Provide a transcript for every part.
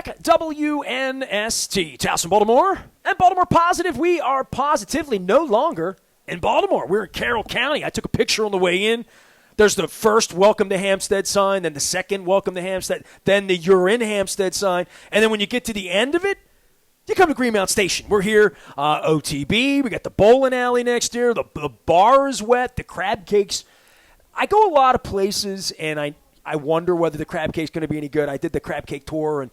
back. WNST, Towson, Baltimore. And Baltimore Positive, we are positively no longer in Baltimore. We're in Carroll County. I took a picture on the way in. There's the first Welcome to Hampstead sign, then the second Welcome to Hampstead, then the You're in Hampstead sign. And then when you get to the end of it, you come to Greenmount Station. We're here, OTB. We got the bowling alley next year. The bar is wet. The crab cakes. I go a lot of places, and I wonder whether the crab cake's going to be any good. I did the crab cake tour, and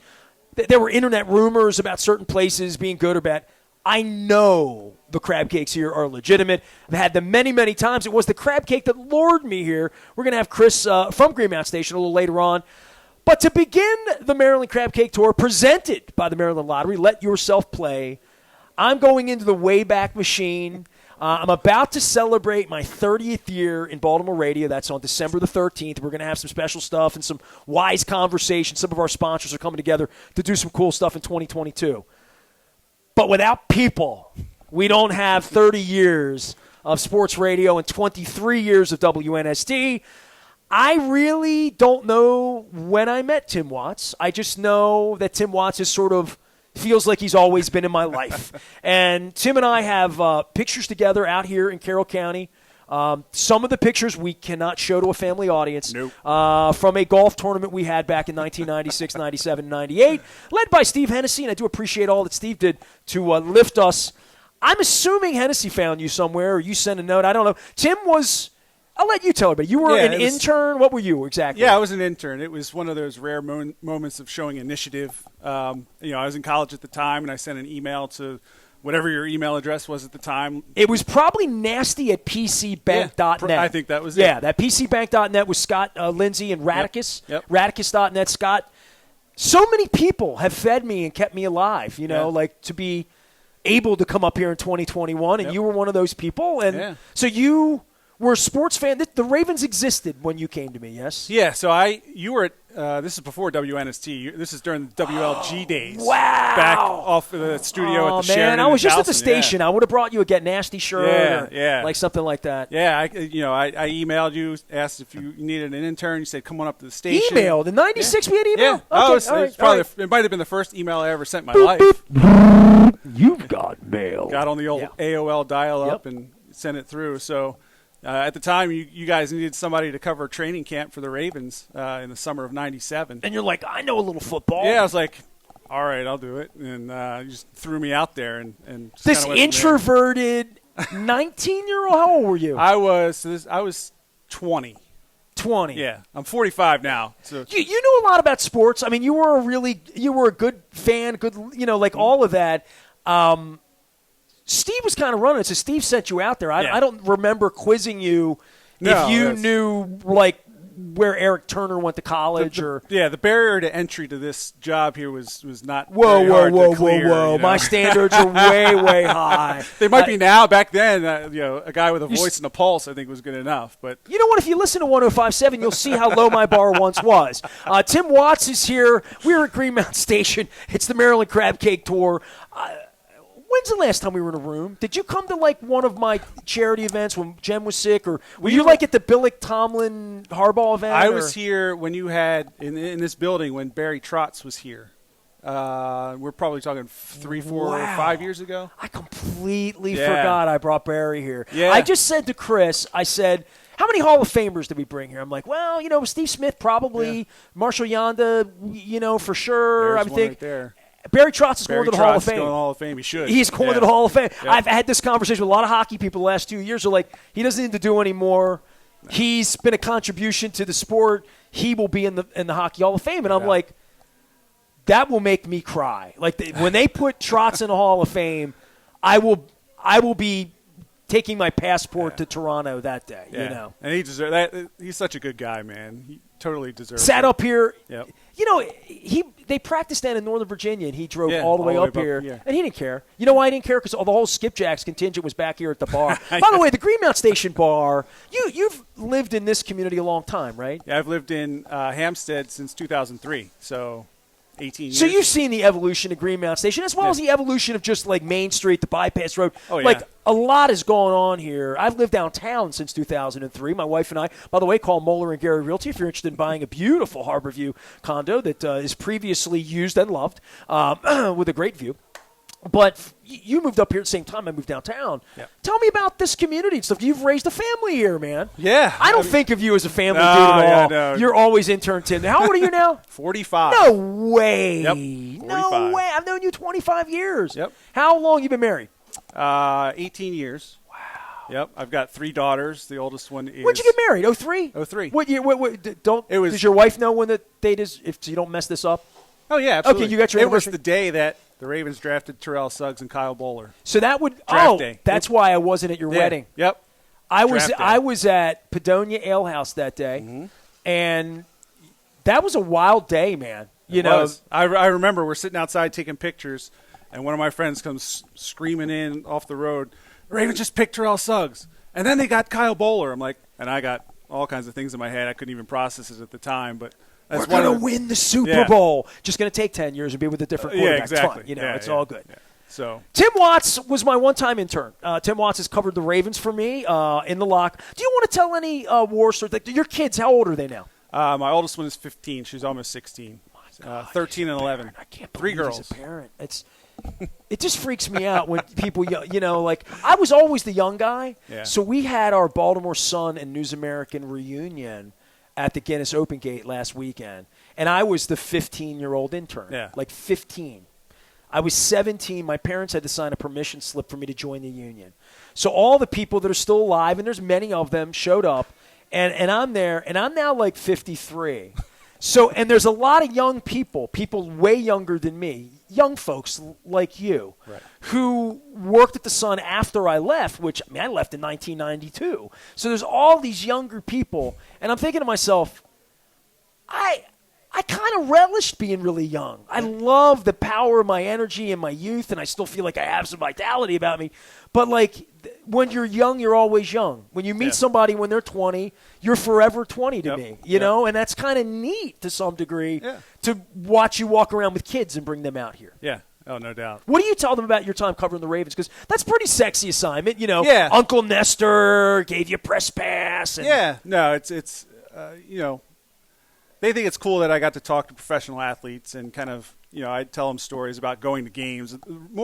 there were internet rumors about certain places being good or bad. I know the crab cakes here are legitimate. I've had them many, many times. It was the crab cake that lured me here. We're going to have Chris from Greenmount Station a little later on. But to begin the Maryland Crab Cake Tour, presented by the Maryland Lottery, let yourself play. I'm going into the Wayback Machine. I'm about to celebrate my 30th year in Baltimore radio. That's on December the 13th. We're going to have some special stuff and some wise conversation. Some of our sponsors are coming together to do some cool stuff in 2022. But without people, we don't have 30 years of sports radio and 23 years of WNST. I really don't know when I met Tim Watts. I just know that Tim Watts is sort of feels like he's always been in my life. And Tim and I have pictures together out here in Carroll County. Some of the pictures we cannot show to a family audience. Nope. From a golf tournament we had back in 1996, 97, 98, led by Steve Hennessy. And I do appreciate all that Steve did to lift us. I'm assuming Hennessy found you somewhere or you sent a note. I don't know. Tim was... I'll let you tell everybody. You were an intern? What were you exactly? Yeah, I was an intern. It was one of those rare moments of showing initiative. I was in college at the time, and I sent an email to whatever your email address was at the time. It was probably nasty@pcbank.net. Yeah, I think that was it. Yeah, that pcbank.net was Scott Lindsay and Radicus. Yep. Radicus.net. Scott, so many people have fed me and kept me alive, like to be able to come up here in 2021, and you were one of those people. And so you... We're a sports fan. The Ravens existed when you came to me, yes? Yeah, so you were at, this is before WNST. This is during the WLG days. Wow. Back off the studio at the Sheridan. Man, I was just at the Towson, station. I would have brought you a Get Nasty shirt or like something like that. Yeah, I emailed you, asked if you needed an intern. You said, come on up to the station. Emailed? In 96 we had email? Yeah. Okay, it might have been the first email I ever sent in my life. You've got mail. Got on the old AOL dial-up and sent it through, so... at the time, you guys needed somebody to cover training camp for the Ravens in the summer of '97. And you're like, I know a little football. Yeah, I was like, all right, I'll do it. And you just threw me out there. And just this introverted 19-year-old, how old were you? I was 20. 20. Yeah, I'm 45 now. So you knew a lot about sports. I mean, you were a good fan, like all of that. Steve was kind of running it, so Steve sent you out there. I don't remember quizzing you if you knew, like, where Eric Turner went to college. The barrier to entry to this job here was not Whoa. My standards are way, way high. They might be now. Back then, a guy with a voice and a pulse, I think, was good enough. But you know what? If you listen to 105.7, you'll see how low my bar once was. Tim Watts is here. We're at Greenmount Station. It's the Maryland Crab Cake Tour. When's the last time we were in a room? Did you come to, like, one of my charity events when Jen was sick? Or were you, like, at the Billick Tomlin Harbaugh event? I was here when you had, in this building, when Barry Trotz was here. We're probably talking 3, 4, or 5 years ago. I completely forgot I brought Barry here. Yeah. I just said to Chris, I said, how many Hall of Famers did we bring here? I'm like, well, Steve Smith probably, Marshall Yonda, for sure. There's I think. right there. Barry Trotz is going to the Hall of Fame. Going to the Hall of Fame. He should. He's going to the Hall of Fame. Yep. I've had this conversation with a lot of hockey people the last 2 years. They're like, he doesn't need to do anymore. No. He's been a contribution to the sport. He will be in the Hockey Hall of Fame. And I'm like, that will make me cry. Like, when they put Trotz in the Hall of Fame, I will be taking my passport to Toronto that day. And he deserves that. He's such a good guy, man. He totally deserves. Sat up here. Yep. They practiced down in Northern Virginia, and he drove all the way up here, and he didn't care. You know why he didn't care? Because the whole Skipjacks contingent was back here at the bar. By the way, the Greenmount Station bar, you've lived in this community a long time, right? Yeah, I've lived in Hampstead since 2003, so 18 years. So you've seen the evolution of Greenmount Station as well as the evolution of just like Main Street, the bypass road. Oh, yeah. Like a lot has gone on here. I've lived downtown since 2003. My wife and I, by the way, call Moeller and Gary Realty if you're interested in buying a beautiful Harborview condo that is previously used and loved with a great view. But you moved up here at the same time I moved downtown. Yeah. Tell me about this community and stuff. You've raised a family here, man. Yeah. I don't think of you as a family dude No, at yeah, all. no. You're always intern Tim. How old are you now? 45. No way. Yep, No 45. way. I've known you 25 years. Yep. How long you been married? 18 years. Wow. Yep. I've got 3 daughters. The oldest one is. When'd you get married? 03? 03. What year? It was- does your wife know when the date is, if you don't mess this up? Oh, yeah, absolutely. Okay, you got your It was anniversary? the day that the Ravens drafted Terrell Suggs and Kyle Bowler. So that would Draft day. That's why I wasn't at your wedding. Yep. I Draft day. was at Padonia Ale House that day, Mm-hmm. and that was a wild day, man. You It know, was. I remember we're sitting outside taking pictures, and one of my friends comes screaming in off the road, the Ravens just picked Terrell Suggs. And then they got Kyle Bowler. I'm like, and I got all kinds of things in my head. I couldn't even process it at the time, but that's we're going to win the Super Yeah. Bowl. Just going to take 10 years and be with a different quarterback. yeah, exactly. It's fun. You know, Yeah, it's yeah, all good. yeah. So Tim Watts was my one-time intern. Tim Watts has covered the Ravens for me in the lock. Do you want to tell any war stories? Like, your kids, how old are they now? my oldest one is 15. She's almost 16. 13 and 11. I can't believe 3 girls. as a parent. It just freaks me out when people, you know, like I was always the young guy. Yeah. So we had our Baltimore Sun and News American reunion at the Guinness Open Gate last weekend. And I was the 15-year-old intern. Yeah. Like 15. I was 17. My parents had to sign a permission slip for me to join the union. So all the people that are still alive, and there's many of them, showed up. And I'm there, and I'm now like 53. So, and there's a lot of young people way younger than me, young folks like you, Right. who worked at the Sun after I left, which, I mean, I left in 1992. So there's all these younger people, and I'm thinking to myself, I kind of relished being really young. I love the power of my energy and my youth, and I still feel like I have some vitality about me. But, like, when you're young, you're always young. When you meet somebody when they're 20, you're forever 20 to me, you know? And that's kind of neat to some degree to watch you walk around with kids and bring them out here. Yeah. Oh, no doubt. What do you tell them about your time covering the Ravens? Because that's a pretty sexy assignment, you know. Yeah. Uncle Nestor gave you a press pass. And Yeah. No, it's you know, they think it's cool that I got to talk to professional athletes and kind of, you know, I tell them stories about going to games.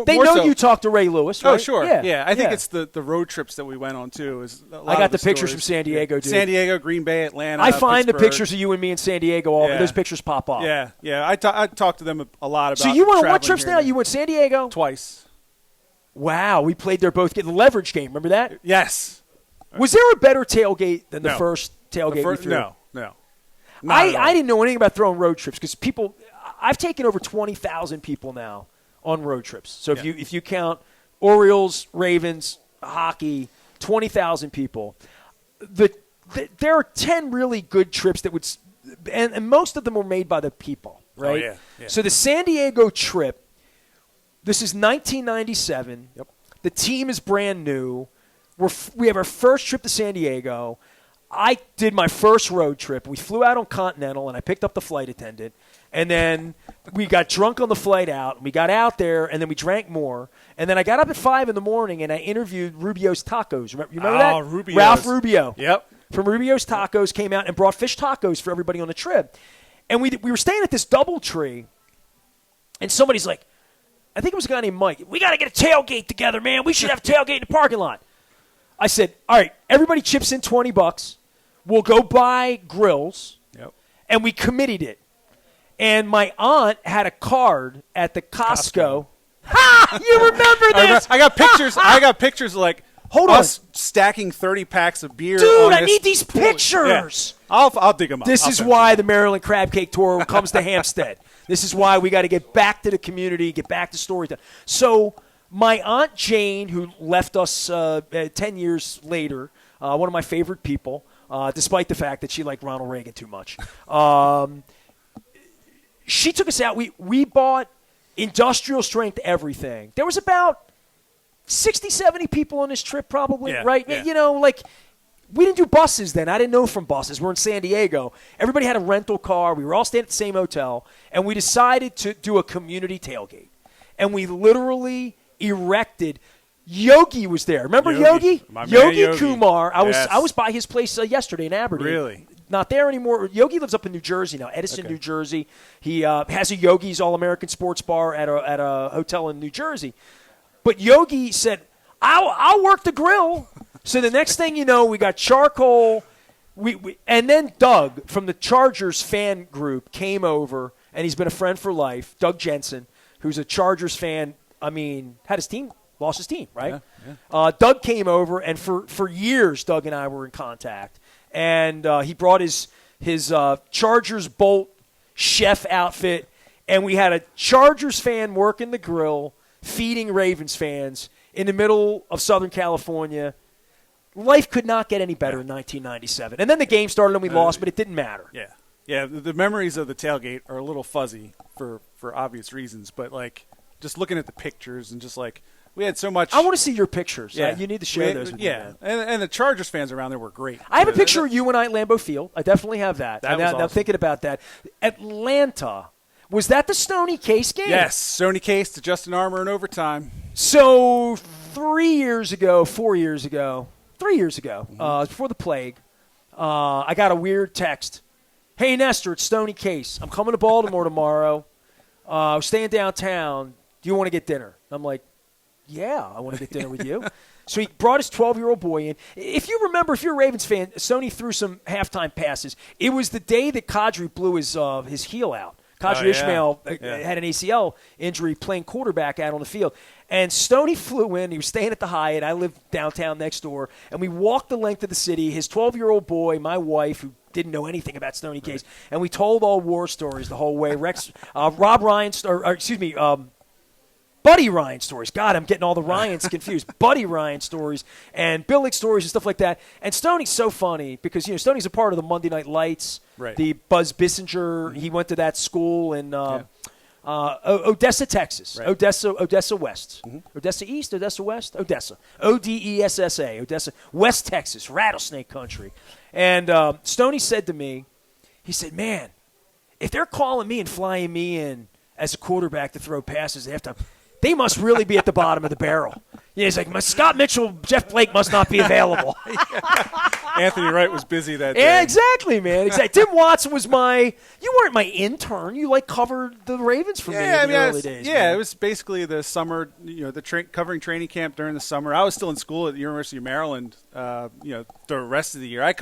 They know you talked to Ray Lewis, right? Oh, sure. Yeah. I think it's the road trips that we went on, too. Is a lot I got of the pictures from stories. San Diego, dude. San Diego, Green Bay, Atlanta, I find Pittsburgh. the pictures of you and me in San Diego. Yeah. Those pictures pop off. Yeah, yeah. I talked to them a lot about So you went on what traveling trips here now? and You went San Diego? twice. Wow. We played there both. Getting the leverage game. Remember that? Yes. Was there a better tailgate than the No. first tailgate we threw? No. Not at all. I didn't know anything about throwing road trips because I've taken over 20,000 people now on road trips. So if you count Orioles, Ravens, hockey, 20,000 people. There are 10 really good trips that would and most of them were made by the people, right? Oh, yeah. So the San Diego trip, this is 1997. Yep. The team is brand new. We have our first trip to San Diego. I did my first road trip. We flew out on Continental, and I picked up the flight attendant. And then we got drunk on the flight out. And we got out there, and then we drank more. And then I got up at 5 in the morning, and I interviewed Rubio's Tacos. You remember that? Rubio's. Ralph Rubio. Yep. From Rubio's Tacos came out and brought fish tacos for everybody on the trip. And we were staying at this DoubleTree, and somebody's like, I think it was a guy named Mike, we got to get a tailgate together, man. We should have a tailgate in the parking lot. I said, all right, everybody chips in $20. We'll go buy grills. Yep. And we committed it. And my aunt had a card at the Costco. Ha! You remember this? I got pictures. I got pictures of like Hold on. us stacking 30 packs of beer. Dude, on I this need these pool. pictures. Yeah. I'll dig them up. This I'll is send why them. the Maryland Crab Cake Tour comes to Hampstead. This is why we got to get back to the community, get back to storytelling. So my Aunt Jane, who left us 10 years later, one of my favorite people, despite the fact that she liked Ronald Reagan too much, she took us out. We bought industrial strength everything. There was about 60, 70 people on this trip probably, Yeah, right? yeah. You know, like we didn't do buses then. I didn't know from buses. We're in San Diego. Everybody had a rental car. We were all staying at the same hotel, and we decided to do a community tailgate. And we literally erected. Yogi was there. Remember Yogi? Yogi Kumar. I was by his place yesterday in Aberdeen. Really? Not there anymore. Yogi lives up in New Jersey now, Edison, New Jersey. He has a Yogi's All-American Sports Bar at a hotel in New Jersey. But Yogi said, I'll work the grill. So the next thing you know, we got charcoal. And then Doug from the Chargers fan group came over, and he's been a friend for life, Doug Jensen, who's a Chargers fan. I mean, had his team, lost his team, right? Yeah. Doug came over, and for years, Doug and I were in contact. And he brought his Chargers Bolt chef outfit, and we had a Chargers fan working the grill, feeding Ravens fans in the middle of Southern California. Life could not get any better in 1997. And then the game started and we lost, but it didn't matter. Yeah. Yeah, the memories of the tailgate are a little fuzzy for obvious reasons, but, like, just looking at the pictures and just, like, we had so much. I want to see your pictures. Yeah. You need to share those with me. Yeah, and the Chargers fans around there were great. I have a picture of you and I at Lambeau Field. I definitely have that. That was awesome. Now thinking about that. Atlanta, was that the Stoney Case game? Yes, Stoney Case to Justin Armour in overtime. So 3 years ago, before the plague, I got a weird text. Hey, Nestor, it's Stoney Case. I'm coming to Baltimore tomorrow. Staying downtown. Do you want to get dinner? I'm like, yeah, I want to get dinner with you. So he brought his 12-year-old boy in. If you remember, if you're a Ravens fan, Stoney threw some halftime passes. It was the day that Kadri blew his heel out. Kadri Ishmael had an ACL injury playing quarterback out on the field. And Stoney flew in. He was staying at the Hyatt. I lived downtown next door. And we walked the length of the city. His 12-year-old boy, my wife, who didn't know anything about Stoney Case. And we told all war stories the whole way. Buddy Ryan stories. God, I'm getting all the Ryans confused. Buddy Ryan stories and Billick stories and stuff like that. And Stoney's so funny because, Stoney's a part of the Monday Night Lights, right. The Buzz Bissinger. He went to that school in Odessa, Texas. Right. Odessa West. Mm-hmm. Odessa East, Odessa West, Odessa. Odessa, Odessa, West Texas, rattlesnake country. And Stoney said to me, he said, man, if they're calling me and flying me in as a quarterback to throw passes halftime, they must really be at the bottom of the barrel. Yeah, he's like, Scott Mitchell, Jeff Blake must not be available. Anthony Wright was busy that day. Yeah, exactly, man. Exactly. Tim Watson was you weren't my intern. You, covered the Ravens for me in the early days. Yeah, man. It was basically the summer, covering training camp during the summer. I was still in school at the University of Maryland, the rest of the year. I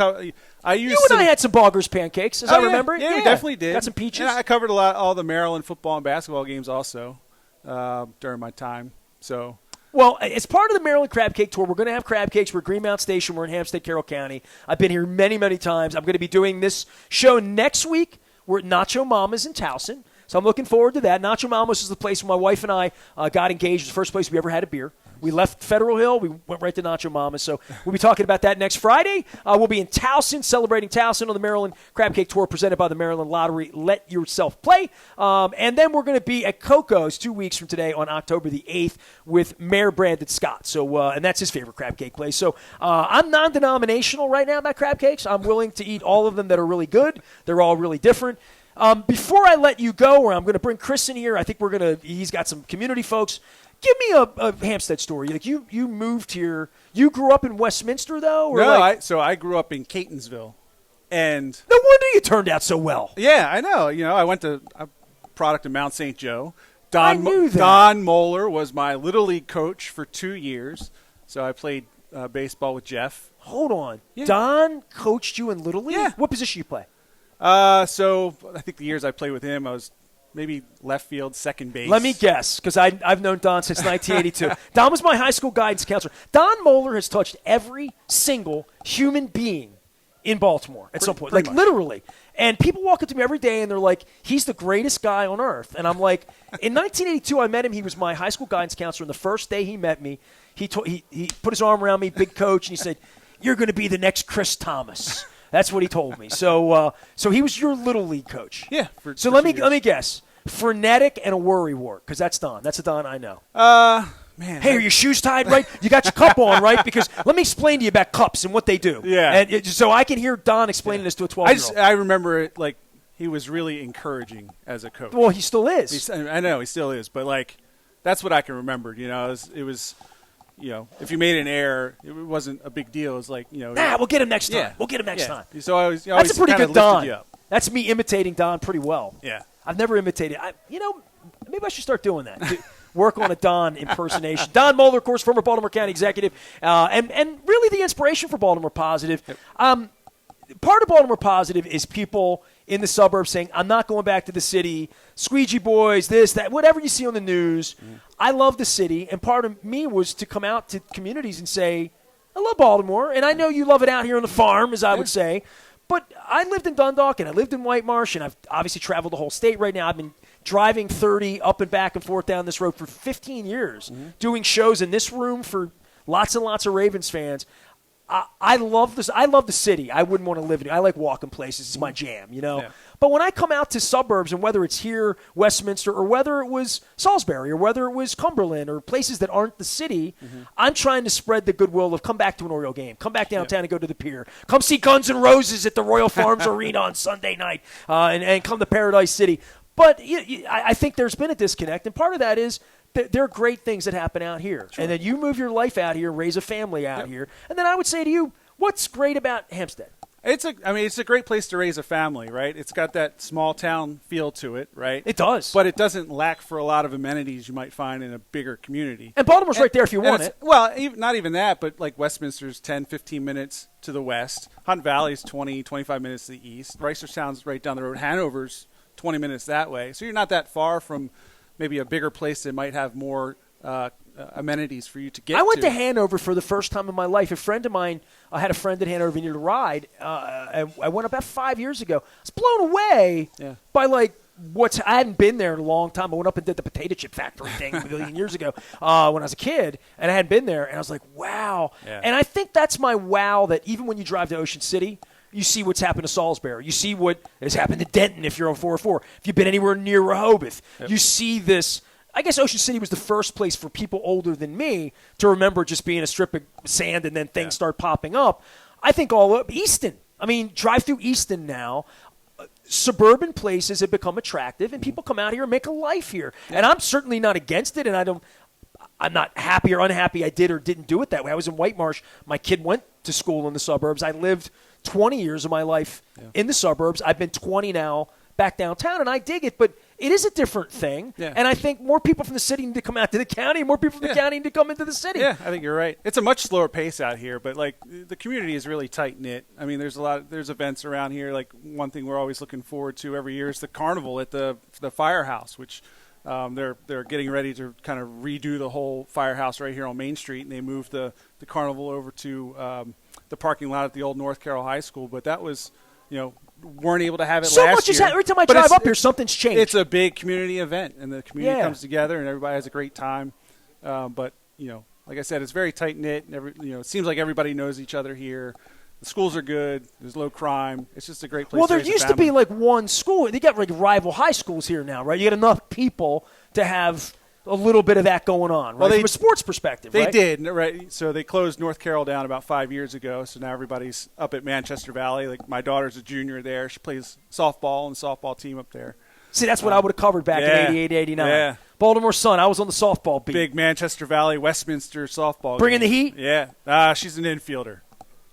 had some Boggers pancakes, as I remember. Yeah, we definitely did. Got some peaches. And I covered all the Maryland football and basketball games also during my time. So. Well, as part of the Maryland Crab Cake Tour, we're going to have crab cakes. We're at Greenmount Station. We're in Hampstead, Carroll County. I've been here many, many times. I'm going to be doing this show next week. We're at Nacho Mama's in Towson. So I'm looking forward to that. Nacho Mama's is the place where my wife and I got engaged. It's the first place we ever had a beer. We left Federal Hill. We went right to Nacho Mama's. So we'll be talking about that next Friday. We'll be in Towson, celebrating Towson on the Maryland Crab Cake Tour presented by the Maryland Lottery. Let yourself play. And then we're going to be at Coco's 2 weeks from today on October the 8th with Mayor Brandon Scott. So, and that's his favorite crab cake place. So I'm non-denominational right now about crab cakes. I'm willing to eat all of them that are really good. They're all really different. Before I let you go, I'm going to bring Chris in here. I think he's got some community folks. Give me a Hampstead story. Like you moved here. You grew up in Westminster, though? Or no, I grew up in Catonsville. And no wonder you turned out so well. Yeah, I know. I went to a product of Mount St. Joe. I knew that. Don Moeller was my Little League coach for 2 years. So I played baseball with Jeff. Hold on. Yeah. Don coached you in Little League? Yeah. What position you play? So I think the years I played with him, I was maybe left field, second base. Let me guess, because I've known Don since 1982. Don was my high school guidance counselor. Don Moeller has touched every single human being in Baltimore at some point, like much. Literally. And people walk up to me every day, and they're like, he's the greatest guy on earth. And I'm like, in 1982, I met him. He was my high school guidance counselor. And the first day he met me, he put his arm around me, big coach, and he said, you're going to be the next Chris Thomas. That's what he told me. So he was your Little League coach. Yeah. Let me guess. Frenetic and a worrywart, because that's Don. That's a Don I know. Man, hey, are your shoes tied right? You got your cup on, right? Because let me explain to you about cups and what they do. Yeah. And so I can hear Don explaining this to a 12-year-old. I remember it like he was really encouraging as a coach. Well, he still is. I know he still is, but like that's what I can remember. You know, it was you know, if you made an error, it wasn't a big deal. It was like, you know, we'll get him next time. Yeah. We'll get him next time. So I always That's a pretty kinda good lifted Don. you up. That's me imitating Don pretty well. Yeah. I've never imitated. Maybe I should start doing that. Work on a Don impersonation. Don Moeller, of course, former Baltimore County executive, and really the inspiration for Baltimore Positive. Yep. Part of Baltimore Positive is people in the suburbs saying, I'm not going back to the city, squeegee boys, this, that, whatever you see on the news. I love the city, and part of me was to come out to communities and say, I love Baltimore, and I know you love it out here on the farm, as I would say, but I lived in Dundalk, and I lived in White Marsh, and I've obviously traveled the whole state right now. I've been driving 30 up and back and forth down this road for 15 years, doing shows in this room for lots and lots of Ravens fans. I love this. I love the city. I wouldn't want to live in it. I like walking places. It's my jam, you know. Yeah. But when I come out to suburbs, and whether it's here, Westminster, or whether it was Salisbury, or whether it was Cumberland, or places that aren't the city, I'm trying to spread the goodwill of come back to an Oriole game, come back downtown and go to the pier, come see Guns N' Roses at the Royal Farms Arena on Sunday night, and come to Paradise City. But I think there's been a disconnect, and part of that is there are great things that happen out here. Sure. And then you move your life out here, raise a family out here. And then I would say to you, what's great about Hempstead? It's a great place to raise a family, right? It's got that small town feel to it, right? It does. But it doesn't lack for a lot of amenities you might find in a bigger community. And Baltimore's right there if you want it. Well, not even that, but like Westminster's 10, 15 minutes to the west. Hunt Valley's 20, 25 minutes to the east. Reisterstown's right down the road. Hanover's 20 minutes that way. So you're not that far from maybe a bigger place that might have more amenities for you to get to. I went to Hanover for the first time in my life. A friend of mine, I had a friend at Hanover near to ride. I went about 5 years ago. I was blown away by like I hadn't been there in a long time. I went up and did the potato chip factory thing a million years ago when I was a kid, and I hadn't been there. And I was like, wow. Yeah. And I think that's my wow, that even when you drive to Ocean City, you see what's happened to Salisbury. You see what has happened to Denton if you're on 404. If you've been anywhere near Rehoboth, you see this. I guess Ocean City was the first place for people older than me to remember just being a strip of sand and then things start popping up. I think all up Easton. I mean, drive through Easton now. Suburban places have become attractive, and people come out here and make a life here. Yeah. And I'm certainly not against it, and I'm not happy or unhappy I did or didn't do it that way. I was in White Marsh. My kid went to school in the suburbs. I lived 20 years of my life in the suburbs. I've been 20 now back downtown, and I dig it, but it is a different thing. Yeah. And I think more people from the city need to come out to the county, and more people from the county need to come into the city. Yeah, I think you're right. It's a much slower pace out here, but like the community is really tight knit. I mean, there's events around here. Like one thing we're always looking forward to every year is the carnival at the firehouse, which they're getting ready to kind of redo the whole firehouse right here on Main Street, and they moved the carnival over to the parking lot at the old North Carroll High School. But that was, weren't able to have it so last much year. Is that, every time I drive up here, something's changed. It's a big community event, and the community comes together, and everybody has a great time. But like I said, it's very tight knit, and it seems like everybody knows each other here. The schools are good. There's low crime. It's just a great place. Well, to there used to be like one school. They got like rival high schools here now, right? You got enough people to have a little bit of that going on, right? Well, from a sports perspective, they right? did, right? So they closed North Carroll down about 5 years ago. So now everybody's up at Manchester Valley. Like my daughter's a junior there. She plays softball and the softball team up there. See, that's what I would have covered back in 88, 89. Yeah. Baltimore Sun. I was on the softball beat. Big Manchester Valley, Westminster softball. Bringing the heat? Yeah. She's an infielder.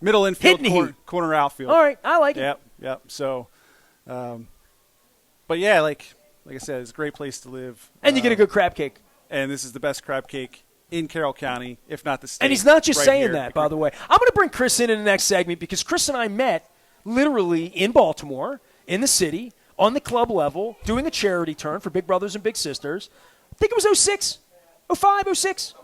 Middle infield, corner outfield. All right. I like it. Yep. So, but yeah, like I said, it's a great place to live. And you get a good crab cake. And this is the best crab cake in Carroll County, if not the state. And he's not just right saying here. that, by the way. I'm going to bring Chris in the next segment because Chris and I met literally in Baltimore, in the city, on the club level, doing a charity turn for Big Brothers and Big Sisters. I think it was 06, 05, 06,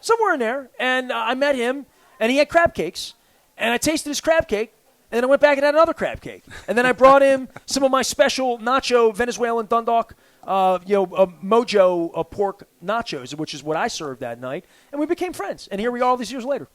somewhere in there. And I met him, and he had crab cakes. And I tasted his crab cake, and then I went back and had another crab cake. And then I brought him some of my special nacho Venezuelan Dundalk, Mojo pork nachos, which is what I served that night. And we became friends. And here we are all these years later.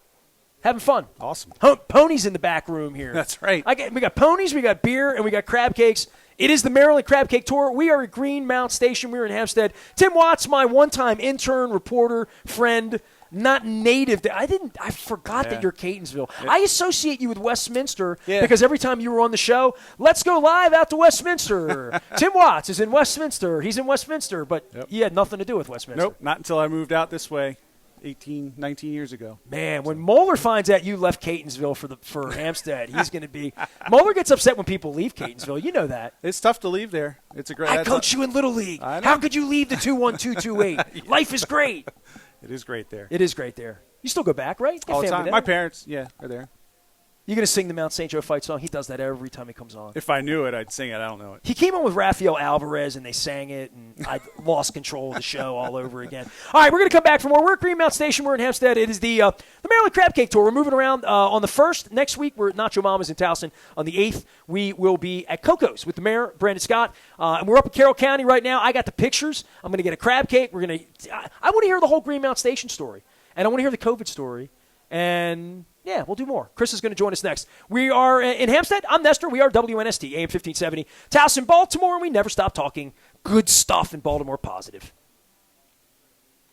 Having fun. Awesome. Ponies in the back room here. That's right. We got ponies, we got beer, and we got crab cakes. It is the Maryland Crab Cake Tour. We are at Greenmount Station. We're in Hampstead. Tim Watts, my one-time intern, reporter, friend, not native. I forgot that you're Catonsville. I associate you with Westminster because every time you were on the show, let's go live out to Westminster. Tim Watts is in Westminster. He's in Westminster, but he had nothing to do with Westminster. Nope, not until I moved out this way 19 years ago. Man, when Moeller finds out you left Catonsville for Hampstead, he's going to be – Moeller gets upset when people leave Catonsville. You know that. It's tough to leave there. It's a great. I coach you in Little League. How could you leave the 21228? Life is great. It is great there. It is great there. You still go back, right? All the time. My parents, are there. You going to sing the Mount St. Joe fight song? He does that every time he comes on. If I knew it, I'd sing it. I don't know it. He came on with Rafael Alvarez, and they sang it, and I lost control of the show all over again. All right, we're going to come back for more. We're at Greenmount Station. We're in Hampstead. It is the Maryland Crab Cake Tour. We're moving around on the 1st. Next week, we're at Nacho Mama's in Towson. On the 8th, we will be at Coco's with the mayor, Brandon Scott. And we're up in Carroll County right now. I got the pictures. I'm going to get a crab cake. I want to hear the whole Greenmount Station story, and I want to hear the COVID story. And, we'll do more. Chris is going to join us next. We are in Hampstead. I'm Nestor. We are WNST, AM 1570. Towson, Baltimore, and we never stop talking good stuff in Baltimore Positive.